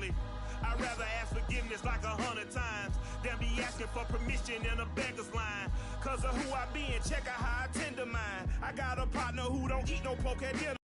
correctly. I'd rather ask forgiveness like 100 times than be asking for permission in a beggar's line. Cause of who I be and check out how I tend to mine. I got a partner who don't eat no pork at dinner.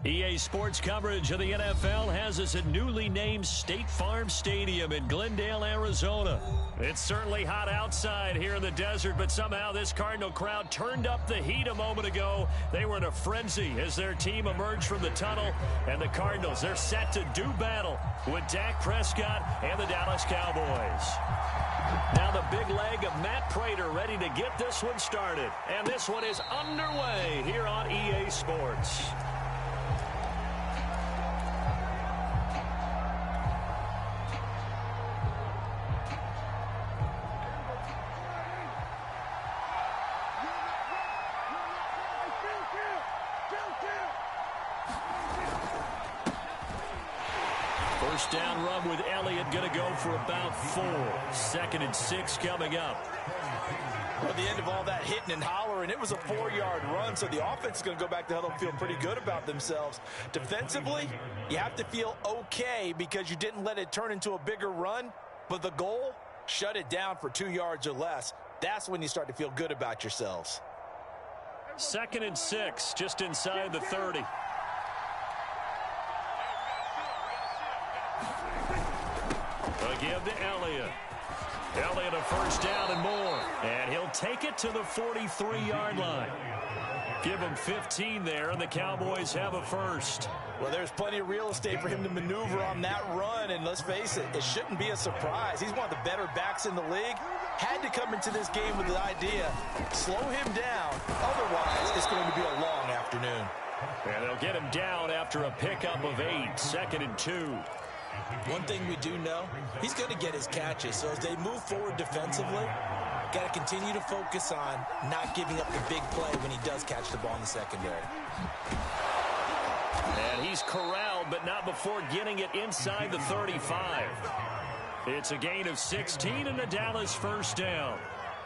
EA Sports coverage of the NFL has us at newly named State Farm Stadium in Glendale, Arizona. It's certainly hot outside here in the desert, but somehow this Cardinal crowd turned up the heat a moment ago. They were in a frenzy as their team emerged from the tunnel, and the Cardinals, they're set to do battle with Dak Prescott and the Dallas Cowboys. Now the big leg of Matt Prater ready to get this one started, and this one is underway here on EA Sports. First down run with Elliott, going to go for about 4. 2nd and 6 coming up. Well, at the end of all that hitting and hollering, it was a 4-yard run, so the offense is going to go back to huddle and feel pretty good about themselves. Defensively, you have to feel okay because you didn't let it turn into a bigger run, but the goal, shut it down for 2 yards or less. That's when you start to feel good about yourselves. 2nd and 6, just inside the 30. Give to Elliott. Elliott a first down and more. And he'll take it to the 43-yard line. Give him 15 there, and the Cowboys have a first. Well, there's plenty of real estate for him to maneuver on that run, and let's face it, it shouldn't be a surprise. He's one of the better backs in the league. Had to come into this game with the idea, slow him down. Otherwise, it's going to be a long afternoon. And they'll get him down after a pickup of 8. 2nd and 2. One thing we do know, he's going to get his catches. So as they move forward defensively, got to continue to focus on not giving up the big play when he does catch the ball in the secondary. And he's corralled, but not before getting it inside the 35. It's a gain of 16 and a Dallas first down.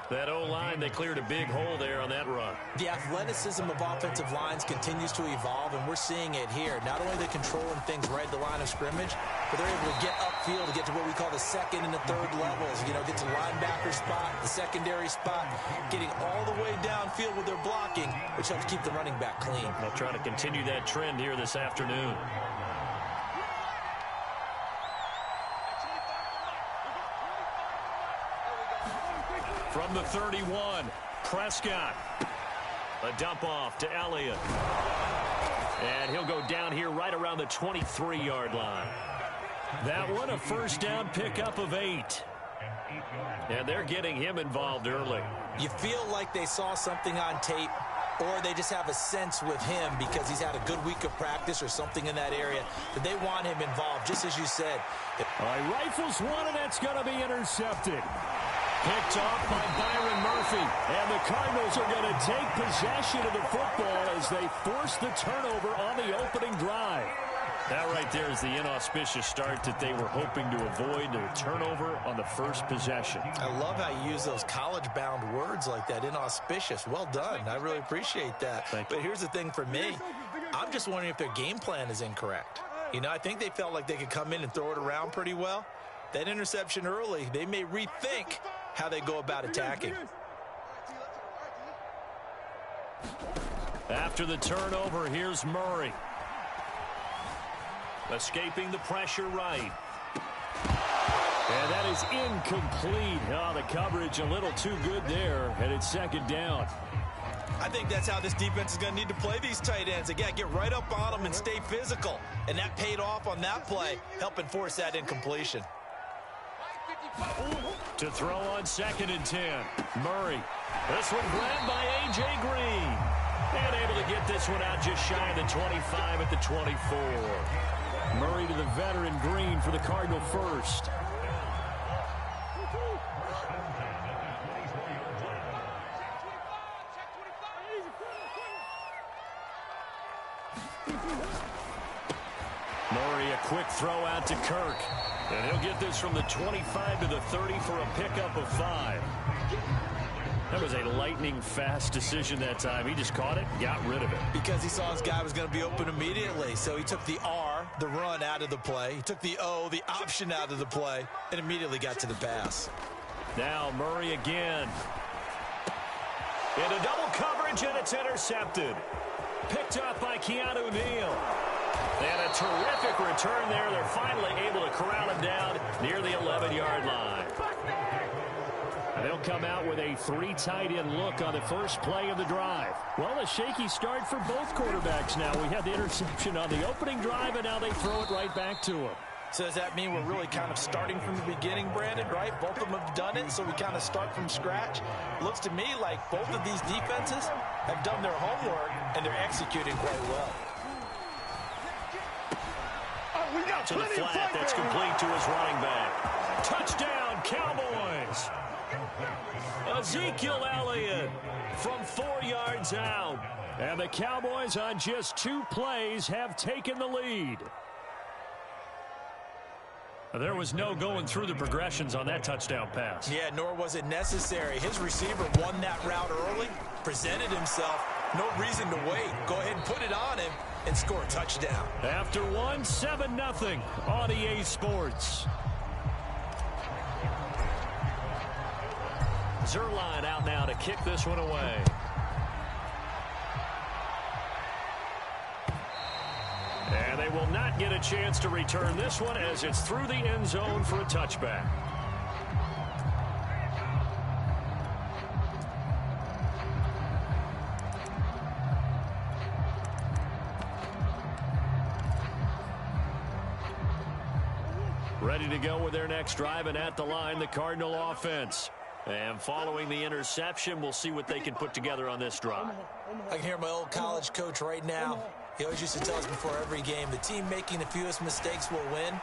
That O-line, they cleared a big hole there on that run. The athleticism of offensive lines continues to evolve, and we're seeing it here. Not only are they controlling things right at the line of scrimmage, but they're able to get upfield to get to what we call the 2nd and the 3rd levels. You know, get to the linebacker spot, the secondary spot, getting all the way downfield with their blocking, which helps keep the running back clean. They'll try to continue that trend here this afternoon. From the 31, Prescott. A dump off to Elliott. And he'll go down here right around the 23-yard line. That one, a first down pickup of 8. And they're getting him involved early. You feel like they saw something on tape, or they just have a sense with him because he's had a good week of practice or something in that area that they want him involved, just as you said. All right, rifles one, and that's going to be intercepted. Picked off by Byron Murphy. And the Cardinals are going to take possession of the football as they force the turnover on the opening drive. That right there is the inauspicious start that they were hoping to avoid, the turnover on the first possession. I love how you use those college-bound words like that, inauspicious. Well done. I really appreciate that. But here's the thing for me. I'm just wondering if their game plan is incorrect. You know, I think they felt like they could come in and throw it around pretty well. That interception early, they may rethink how they go about attacking. After the turnover, here's Murray. Escaping the pressure right. And that is incomplete. Oh, the coverage a little too good there, and it's 2nd down. I think that's how this defense is going to need to play these tight ends. Again, get right up on them and stay physical. And that paid off on that play, helping force that incompletion. To throw on 2nd and 10. Murray. This one grabbed by A.J. Green. And able to get this one out just shy of the 25 at the 24. Murray to the veteran Green for the Cardinal first. Murray, a quick throw out to Kirk. And he'll get this from the 25 to the 30 for a pickup of 5. That was a lightning-fast decision that time. He just caught it, got rid of it. Because he saw his guy was going to be open immediately. So he took the R, the run, out of the play. He took the O, the option, out of the play, and immediately got to the pass. Now Murray again. Into double coverage, and it's intercepted. Picked up by Keanu Neal. And a terrific return there. They're finally able to corral him down near the 11-yard line. And they'll come out with a 3 tight end look on the first play of the drive. Well, a shaky start for both quarterbacks now. We had the interception on the opening drive, and now they throw it right back to him. So does that mean we're really kind of starting from the beginning, Brandon, right? Both of them have done it, so we kind of start from scratch. Looks to me like both of these defenses have done their homework, and they're executing quite well. To the flat, that's complete to his running back. Touchdown, Cowboys! Ezekiel Elliott from 4 yards out. And the Cowboys on just 2 plays have taken the lead. There was no going through the progressions on that touchdown pass. Yeah, nor was it necessary. His receiver won that route early, presented himself. No reason to wait. Go ahead and put it on him and score a touchdown. After one, 7-0 on EA Sports. Zuerlein out now to kick this one away. And they will not get a chance to return this one as it's through the end zone for a touchback. Ready to go with their next drive, and at the line, the Cardinal offense. And following the interception, we'll see what they can put together on this drive. I can hear my old college coach right now. He always used to tell us before every game, the team making the fewest mistakes will win.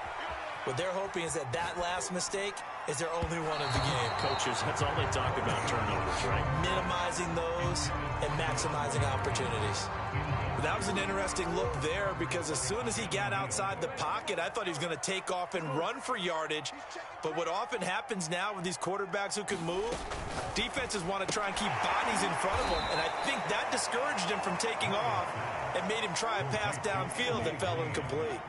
What they're hoping is that that last mistake is their only one of the game. Coaches, that's all they talk about, turnovers, right? Minimizing those and maximizing opportunities. But that was an interesting look there because as soon as he got outside the pocket, I thought he was going to take off and run for yardage. But what often happens now with these quarterbacks who can move, defenses want to try and keep bodies in front of them. And I think that discouraged him from taking off and made him try a pass downfield that fell incomplete.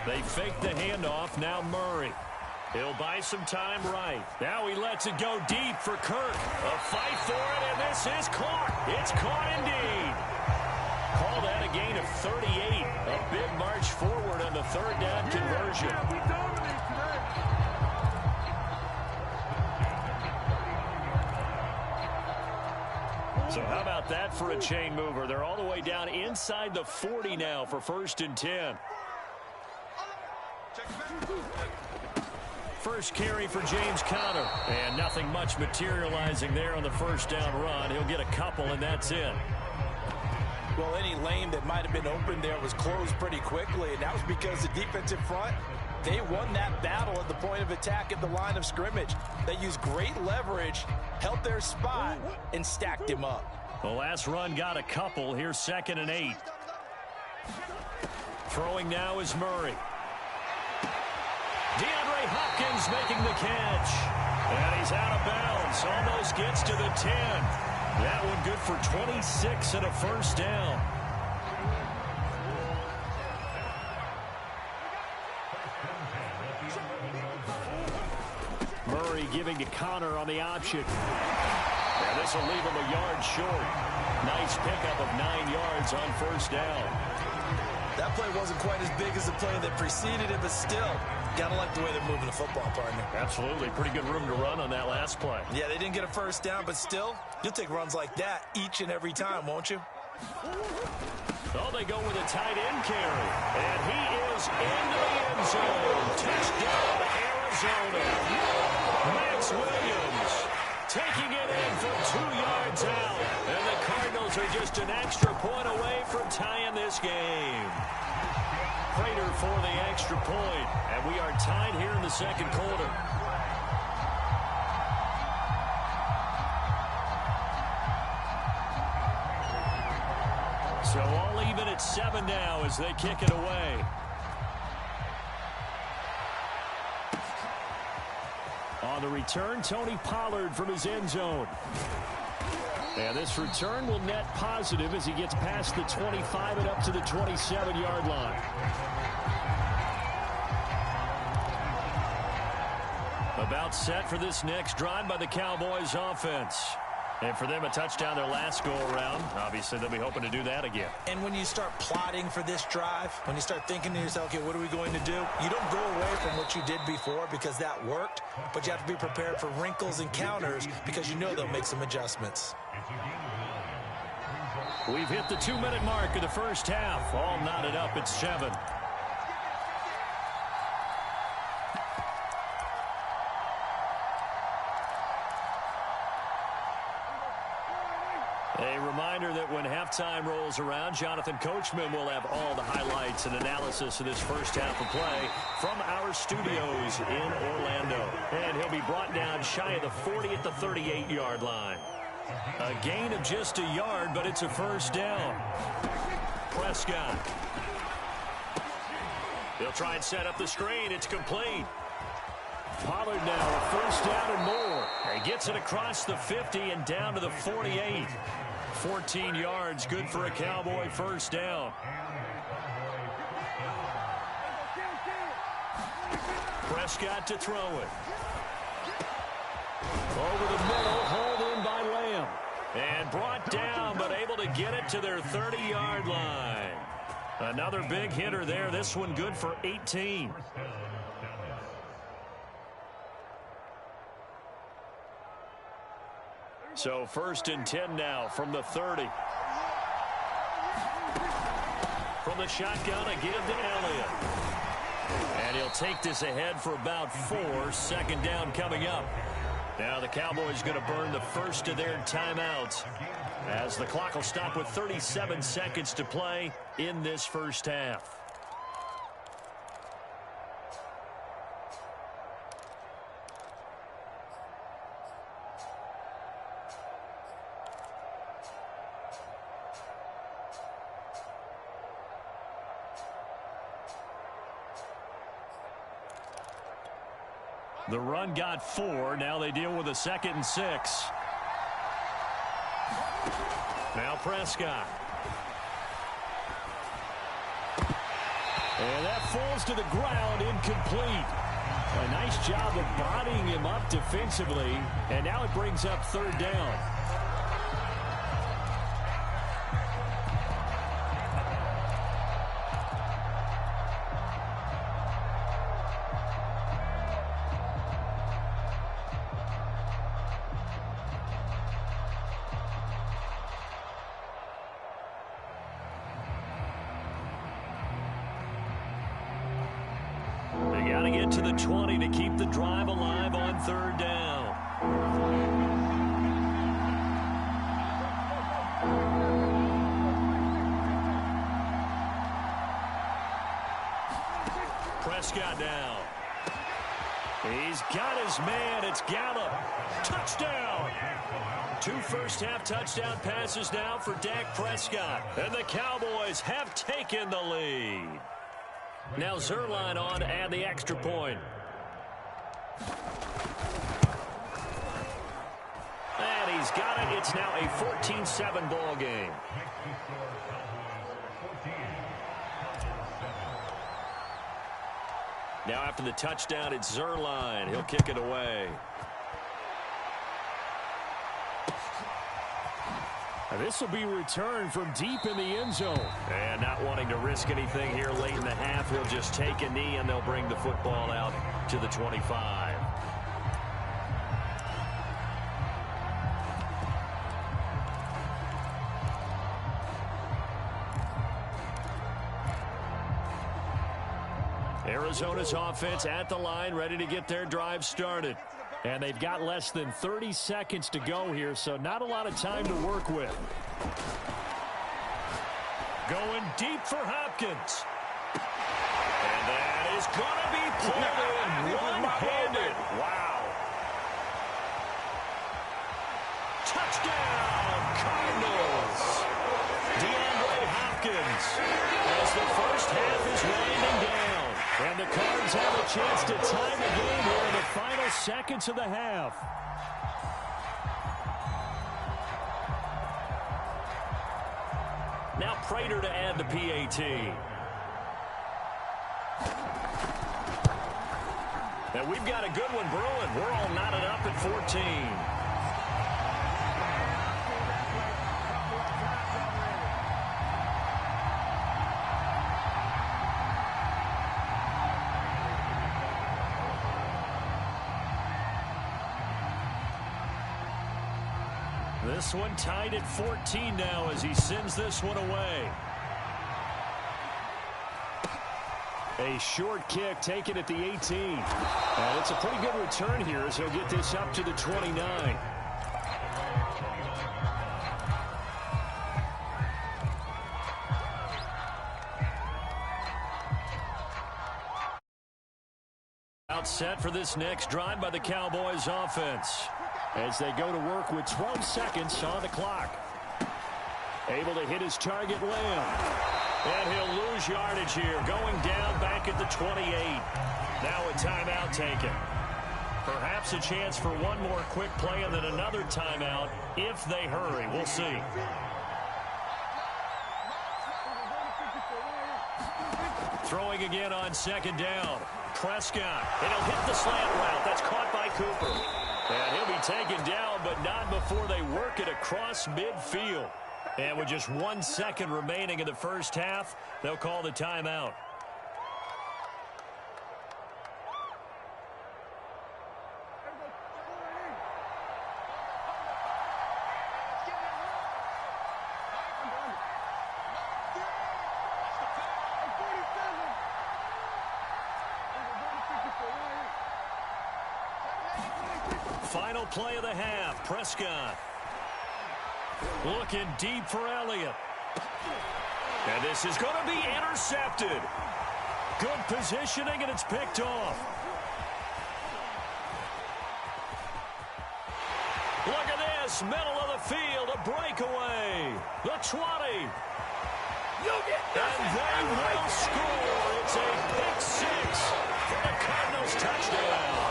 They fake the handoff. Now Murray. He'll buy some time right. Now he lets it go deep for Kirk. A fight for it, and this is caught. It's caught indeed. Call that a gain of 38. A big march forward on the third down conversion. So how about that for a chain mover? They're all the way down inside the 40 now for 1st and 10. First carry for James Conner. And nothing much materializing there on the first down run. He'll get a couple, and that's it. Well, any lane that might have been open there was closed pretty quickly, and that was because the defensive front, they won that battle at the point of attack at the line of scrimmage. They used great leverage, held their spot, and stacked him up. The last run got a couple. Here's 2nd and 8. Throwing now is Murray. DeAndre Hopkins making the catch. And he's out of bounds. Almost gets to the 10. That one good for 26 and a first down. Murray giving to Conner on the option. And this will leave him a yard short. Nice pickup of 9 yards on first down. That play wasn't quite as big as the play that preceded it, but still, gotta like the way they're moving the football, partner. Absolutely. Pretty good room to run on that last play. Yeah, they didn't get a first down, but still, you'll take runs like that each and every time, won't you? Oh, they go with a tight end carry. And he is into the end zone. Touchdown, Arizona. Max Williams taking it in from 2 yards out. And the Cardinals are just an extra point away from tying this game. Prater for the extra point. And we are tied here in the second quarter. So all even at 7 now as they kick it away. On On the return, Tony Pollard from his end zone. And this return will net positive as he gets past the 25 and up to the 27-yard line. About set for this next drive by the Cowboys offense. And for them, a touchdown their last go-around. Obviously, they'll be hoping to do that again. And when you start plotting for this drive, when you start thinking to yourself, okay, what are we going to do? You don't go away from what you did before because that worked, but you have to be prepared for wrinkles and counters because you know they'll make some adjustments. We've hit the 2-minute mark of the first half. All knotted up at 7. A reminder that when halftime rolls around, Jonathan Coachman will have all the highlights and analysis of this first half of play from our studios in Orlando. And he'll be brought down shy of the 40 at the 38-yard line. A gain of just a yard, but it's a first down. Prescott. He'll try and set up the screen. It's complete. Pollard now a first down and more. He gets it across the 50 and down to the 48. 14 yards, good for a Cowboy first down. Prescott to throw it. Over the middle, hauled in by Lamb. And brought down, but able to get it to their 30-yard line. Another big hitter there. This one good for 18. So 1st and 10 now from the 30. From the shotgun, a give to Elliott. And he'll take this ahead for about 4. 2nd down coming up. Now the Cowboys going to burn the first of their timeouts as the clock will stop with 37 seconds to play in this first half. The run got 4. Now they deal with a 2nd and 6. Now Prescott. And that falls to the ground, incomplete. A nice job of bodying him up defensively. And now it brings up 3rd down. Got to get to the 20 to keep the drive alive on 3rd down. Prescott down. He's got his man. It's Gallup. Touchdown. 2 first-half touchdown passes now for Dak Prescott. And the Cowboys have taken the lead. Now Zuerlein on to add the extra point. And he's got it. It's now a 14-7 ball game. Now after the touchdown, it's Zuerlein. He'll kick it away. This will be returned from deep in the end zone. And not wanting to risk anything here late in the half, he'll just take a knee and they'll bring the football out to the 25. Arizona's offense at the line, ready to get their drive started. And they've got less than 30 seconds to go here, so not a lot of time to work with. Going deep for Hopkins. And that is going to be pulled in one-handed. Wow. Touchdown, Cardinals. DeAndre Hopkins as the first half is winding down. And the Cards have a chance to tie the game here in the final seconds of the half. Now Prater to add the PAT. And we've got a good one brewing. We're all knotted up at 14. This one tied at 14 now as he sends this one away. A short kick taken at the 18. And it's a pretty good return here as he'll get this up to the 29. Out set for this next drive by the Cowboys offense, as they go to work with 12 seconds on the clock. Able to hit his target, Lamb. And he'll lose yardage here, going down back at the 28. Now a timeout taken. Perhaps a chance for one more quick play and then another timeout if they hurry. We'll see. Throwing again on second down. Prescott. And he'll hit the slant route. That's caught by Cooper. And he'll be taken down, but not before they work it across midfield. And with just 1 second remaining in the first half, they'll call the timeout. Final play of the half, Prescott. Looking deep for Elliott. And this is going to be intercepted. Good positioning, and it's picked off. Look at this, middle of the field, a breakaway. The 20. And they will score. It's a pick six for the Cardinals touchdown.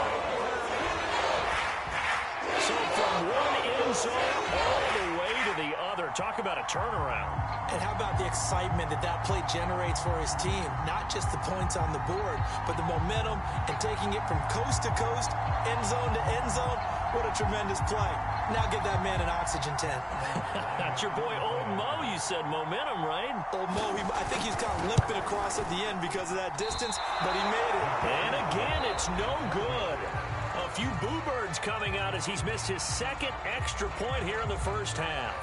So from one end zone all the way to the other. Talk about a turnaround. And how about the excitement that play generates for his team? Not just the points on the board, but the momentum and taking it from coast to coast, end zone to end zone. What a tremendous play. Now get that man an oxygen tent. That's your boy Old Mo. You said momentum, right? Old Mo, I think he's kind of limping across at the end because of that distance, but he made it. And again, it's no good. A few boo birds coming out as he's missed his second extra point here in the first half.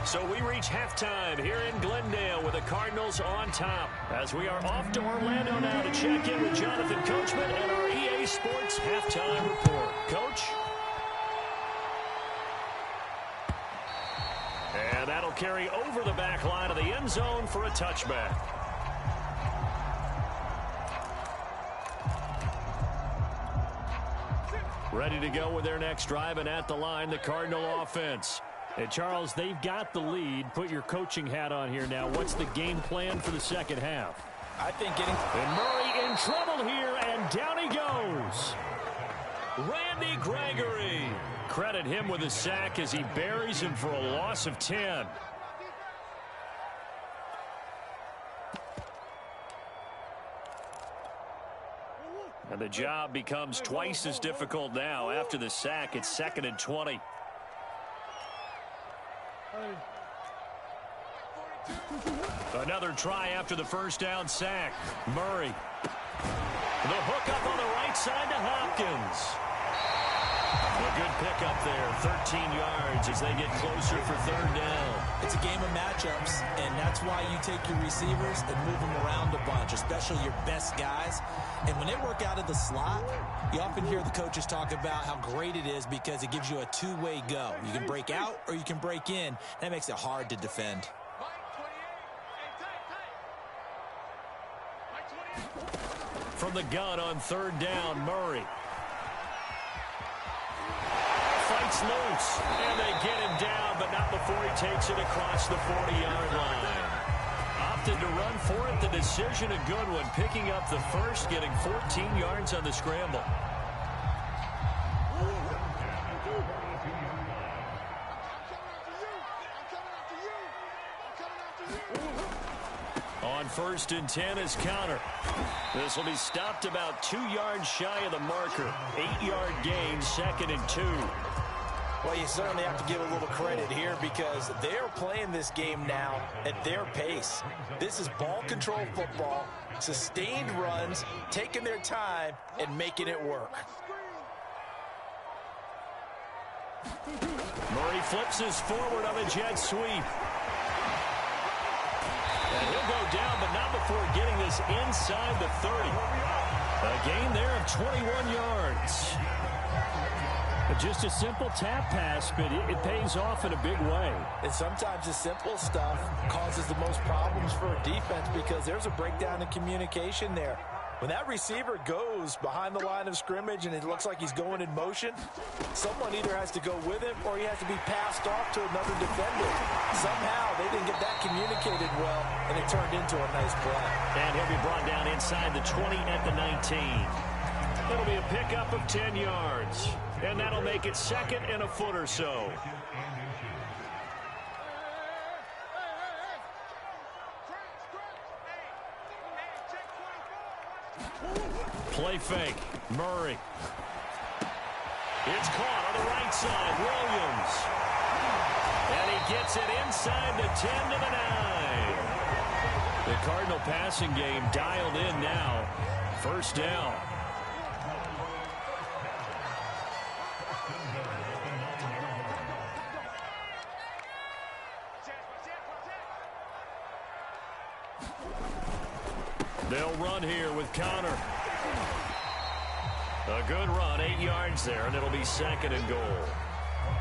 So we reach halftime here in Glendale with the Cardinals on top, as we are off to Orlando now to check in with Jonathan Coachman and our EA Sports halftime report. Coach? And that'll carry over the back line of the end zone for a touchback. Ready to go with their next drive, and at the line, the Cardinal offense. And Charles, they've got the lead. Put your coaching hat on here now. What's the game plan for the second half? I think getting... And Murray in trouble here, and down he goes. Randy Gregory. Credit him with a sack as he buries him for a loss of 10. And the job becomes twice as difficult now. After the sack, it's 2nd and 20. Another try after the first down sack. Murray. The hook up on the right side to Hopkins. A good pickup there, 13 yards as they get closer for third down. It's a game of matchups, and that's why you take your receivers and move them around a bunch, especially your best guys. And when they work out of the slot, you often hear the coaches talk about how great it is because it gives you a two-way go. You can break out or you can break in. That makes it hard to defend. From the gun on third down, Murray. Fights loose, and they get him down, but not before he takes it across the 40-yard line. opted to run for it. The decision a good one, picking up the first, getting 14 yards on the scramble. On 1st and 10 is Counter. This will be stopped about 2 yards shy of the marker. 8-yard gain, 2nd and 2. Well, you certainly have to give a little credit here because they're playing this game now at their pace. This is ball control football, sustained runs, taking their time and making it work. Murray flips his forward on a jet sweep. And he'll go down, but not before getting this inside the 30. A gain there of 21 yards. Just a simple tap pass, but it pays off in a big way. And sometimes the simple stuff causes the most problems for a defense because there's a breakdown in communication there. When that receiver goes behind the line of scrimmage and it looks like he's going in motion, someone either has to go with him or he has to be passed off to another defender. Somehow they didn't get that communicated well, and it turned into a nice play. And he'll be brought down inside the 20 at the 19. It'll be a pickup of 10 yards. And that'll make it 2nd and a foot or so. Play fake. Murray. It's caught on the right side. Williams. And he gets it inside the 10 to the 9. The Cardinal passing game dialed in now. 1st down. They'll run here with Conner. A good run, 8 yards there, and it'll be 2nd and goal.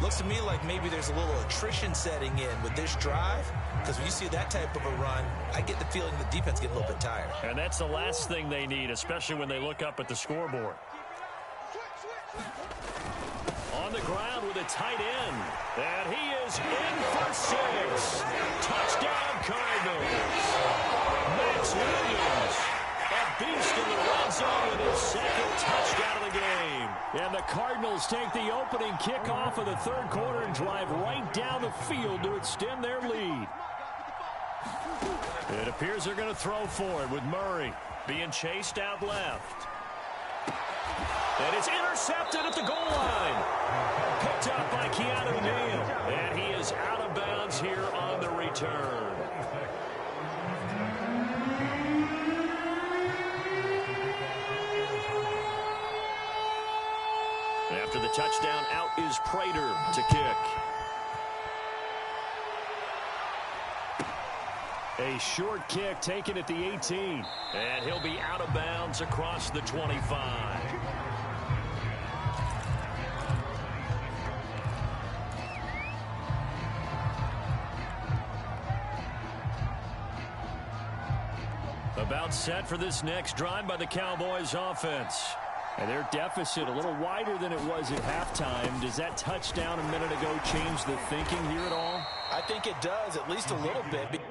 Looks to me like maybe there's a little attrition setting in with this drive, because when you see that type of a run, I get the feeling the defense gets a little bit tired. And that's the last thing they need, especially when they look up at the scoreboard. On the ground with a tight end, and he is in for 6. Touchdown, Cardinals. Max Williams, a beast in the red zone with his 2nd touchdown of the game. And the Cardinals take the opening kickoff of the 3rd quarter and drive right down the field to extend their lead. It appears they're going to throw for it with Murray being chased out left. And it's intercepted at the goal line. Picked up by Keanu Neal. And he is out of bounds here on the return. After the touchdown, out is Prater to kick. A short kick taken at the 18. And he'll be out of bounds across the 25. About set for this next drive by the Cowboys offense. And their deficit a little wider than it was at halftime. Does that touchdown a minute ago change the thinking here at all? I think it does, at least a little bit.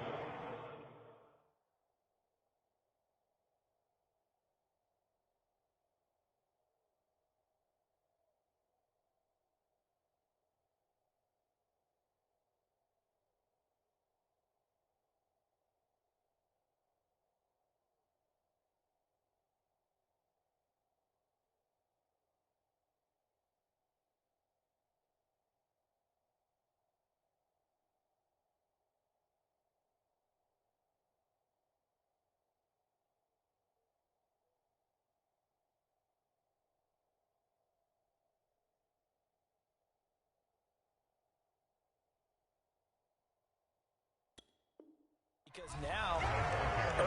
Because now,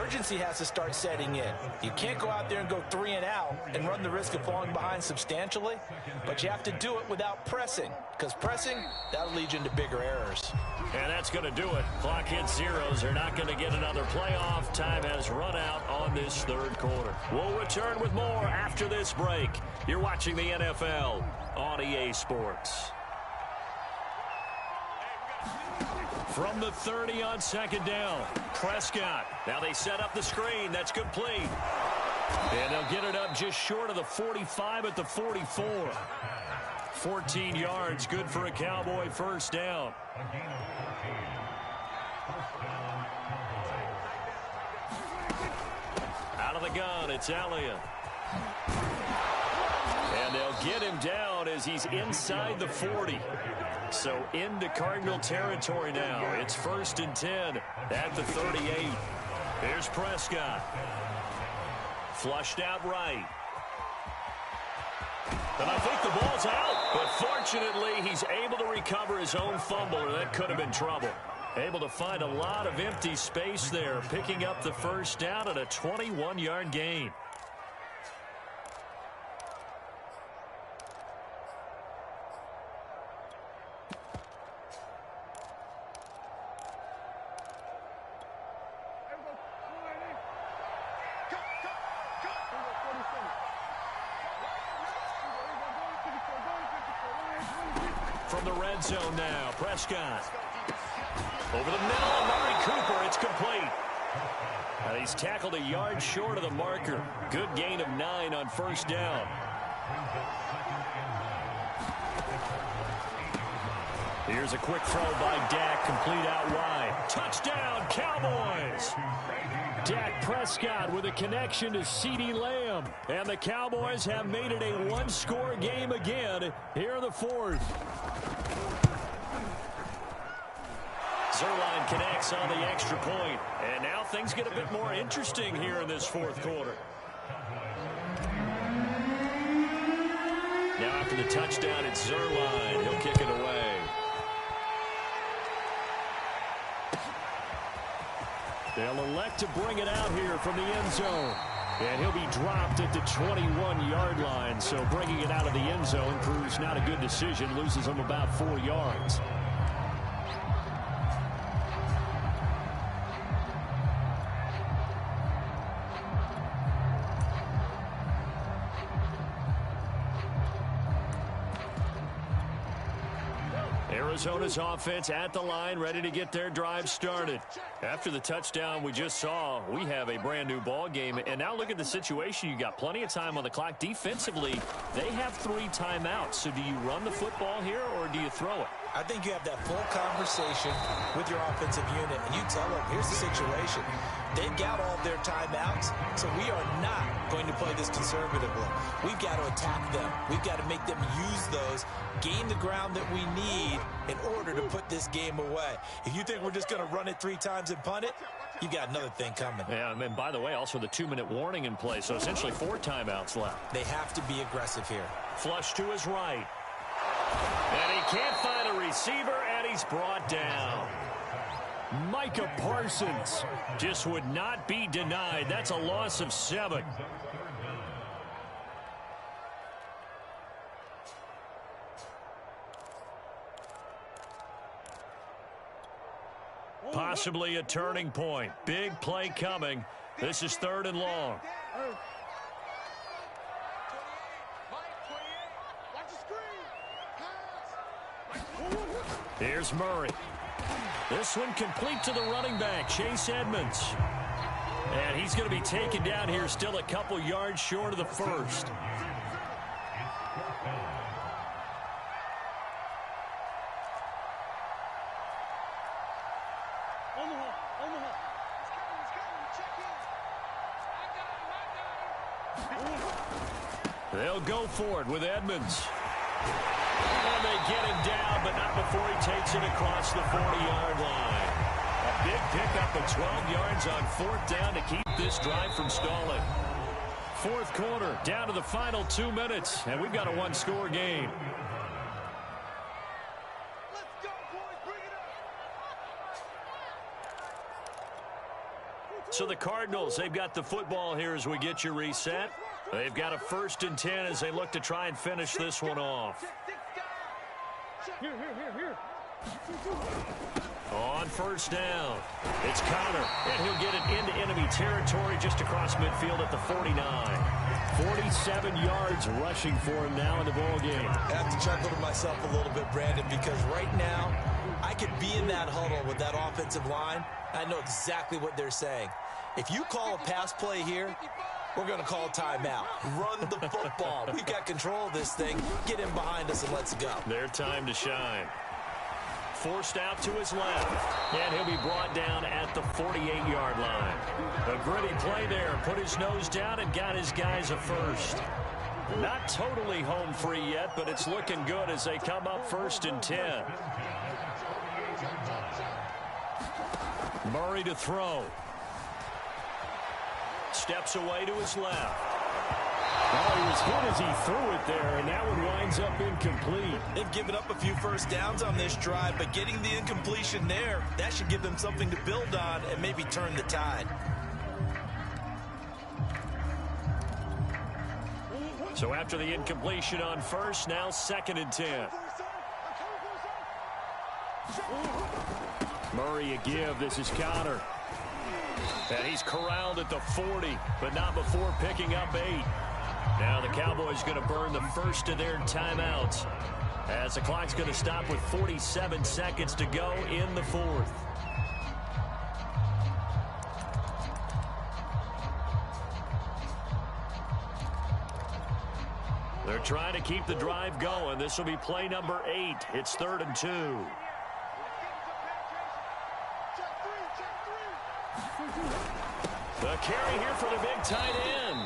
urgency has to start setting in. You can't go out there and go 3 and out and run the risk of falling behind substantially, but you have to do it without pressing, because pressing, that'll lead you into bigger errors. And that's going to do it. Clock hits zeros. They're not going to get another playoff. Time has run out on this 3rd quarter. We'll return with more after this break. You're watching the NFL on EA Sports. From the 30 on second down. Prescott. Now they set up the screen. That's complete. And they'll get it up just short of the 45 at the 44. 14 yards, good for a Cowboy first down. Out of the gun, it's Elliott. And they'll get him down as he's inside the 40. So into Cardinal territory now. It's 1st and 10 at the 38. Here's Prescott. Flushed out right. And I think the ball's out. But fortunately, he's able to recover his own fumble, or that could have been trouble. Able to find a lot of empty space there, picking up the first down at a 21-yard gain. From the red zone now, Prescott. Over the middle, Amari Cooper, it's complete. He's tackled a yard short of the marker. Good gain of 9 on first down. Here's a quick throw by Dak, complete out wide. Touchdown, Cowboys! Dak Prescott with a connection to CeeDee Lamb. And the Cowboys have made it a one-score game again here in the 4th. Zuerlein connects on the extra point. And now things get a bit more interesting here in this 4th quarter. Now after the touchdown, it's Zuerlein. He'll kick it away. They'll elect to bring it out here from the end zone. And he'll be dropped at the 21-yard line. So bringing it out of the end zone proves not a good decision. Loses him about 4 yards. Arizona's offense at the line, ready to get their drive started. After the touchdown we just saw, we have a brand new ball game. And now look at the situation. You got plenty of time on the clock. Defensively, they have 3 timeouts. So do you run the football here or do you throw it? I think you have that full conversation with your offensive unit, and you tell them, here's the situation. They've got all their timeouts, so we are not going to play this conservatively. We've got to attack them. We've got to make them use those, gain the ground that we need in order to put this game away. If you think we're just going to run it 3 times and punt it, you got another thing coming. Yeah, and by the way, also the 2-minute warning in play, so essentially 4 timeouts left. They have to be aggressive here. Flush to his right. And he can't find a receiver, and he's brought down. Micah Parsons just would not be denied. That's a loss of 7. Possibly a turning point. Big play coming. This is 3rd and long. Here's Murray. This one complete to the running back, Chase Edmonds. And he's going to be taken down here, still a couple yards short of the first. They'll go for it with Edmonds. And they get him down, but not before he takes it across the 40-yard line. A big pickup of 12 yards on 4th down to keep this drive from stalling. 4th quarter, down to the final 2 minutes, and we've got a one-score game. Let's go, boys. Bring it up. So the Cardinals, they've got the football here as we get you reset. They've got a 1st and 10 as they look to try and finish this one off. Here. On 1st down, it's Conner, and he'll get it into enemy territory just across midfield at the 49. 47 yards rushing for him now in the ball game. I have to chuckle to myself a little bit, Brandon, because right now I could be in that huddle with that offensive line. I know exactly what they're saying. If you call a pass play here, we're going to call timeout. Run the football. We've got control of this thing. Get in behind us and let's go. Their time to shine. Forced out to his left, and he'll be brought down at the 48-yard line. A gritty play there, put his nose down and got his guys a first. Not totally home free yet, but it's looking good as they come up 1st and 10. Murray to throw. Steps away to his left. Oh, he was hit as he threw it there, and that one winds up incomplete. They've given up a few first downs on this drive, but getting the incompletion there, that should give them something to build on and maybe turn the tide. So after the incompletion on first, now 2nd and 10. Murray a give. This is Connor. And he's corralled at the 40, but not before picking up 8. Now the Cowboys going to burn the first of their timeouts as the clock's going to stop with 47 seconds to go in the 4th. They're trying to keep the drive going. This will be play number 8. It's 3rd and 2. The carry here for the big tight end.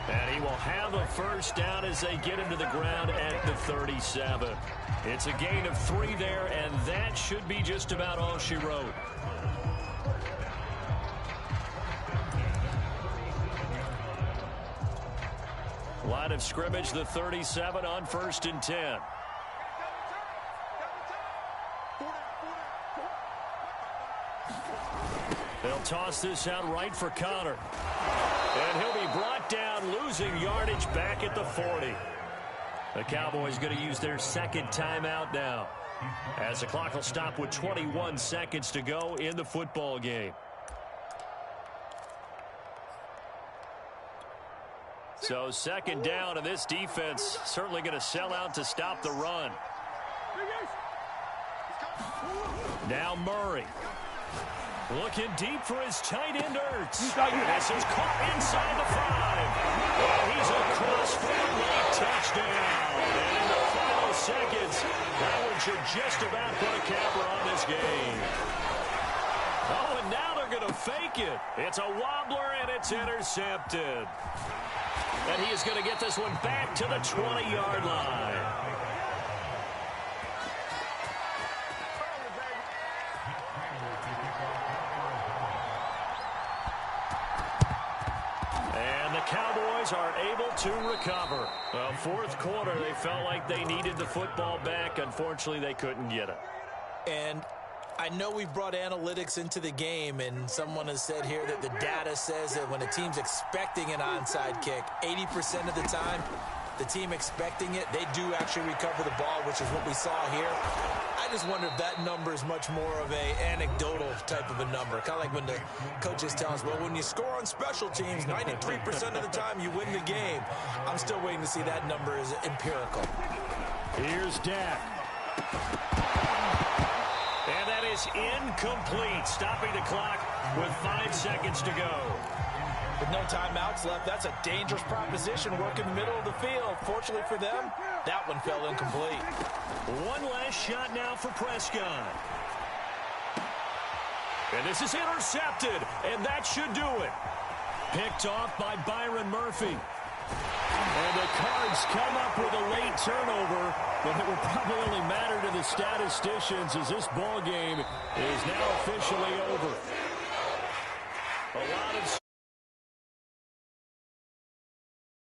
And he will have a first down as they get him to the ground at the 37. It's a gain of 3 there, and that should be just about all she wrote. Line of scrimmage, the 37 on 1st and 10. They'll toss this out right for Connor. And he'll be brought down, losing yardage back at the 40. The Cowboys going to use their 2nd timeout now, as the clock will stop with 21 seconds to go in the football game. So 2nd down, and this defense certainly going to sell out to stop the run. Now Murray. Looking deep for his tight end, Ertz. This is caught inside the 5. And he's across for a late touchdown. And in the final seconds, that one should just about put a capper on this game. Oh, and now they're going to fake it. It's a wobbler, and it's intercepted. And he is going to get this one back to the 20-yard line. Cowboys are able to recover. Well, 4th quarter, they felt like they needed the football back. Unfortunately, they couldn't get it. And I know we've brought analytics into the game, and someone has said here that the data says that when a team's expecting an onside kick, 80% of the time, the team expecting it, they do actually recover the ball, which is what we saw here. I just wonder if that number is much more of a anecdotal type of a number. Kind of like when the coaches tell us, well, when you score on special teams, 93% of the time you win the game. I'm still waiting to see that number is empirical. Here's Dak. And that is incomplete, stopping the clock with 5 seconds to go. With no timeouts left, that's a dangerous proposition. Work in the middle of the field. Fortunately for them, that one fell incomplete. One last shot now for Prescott. And this is intercepted, and that should do it. Picked off by Byron Murphy. And the Cards come up with a late turnover, but it will probably only matter to the statisticians as this ball game is now officially over. A lot of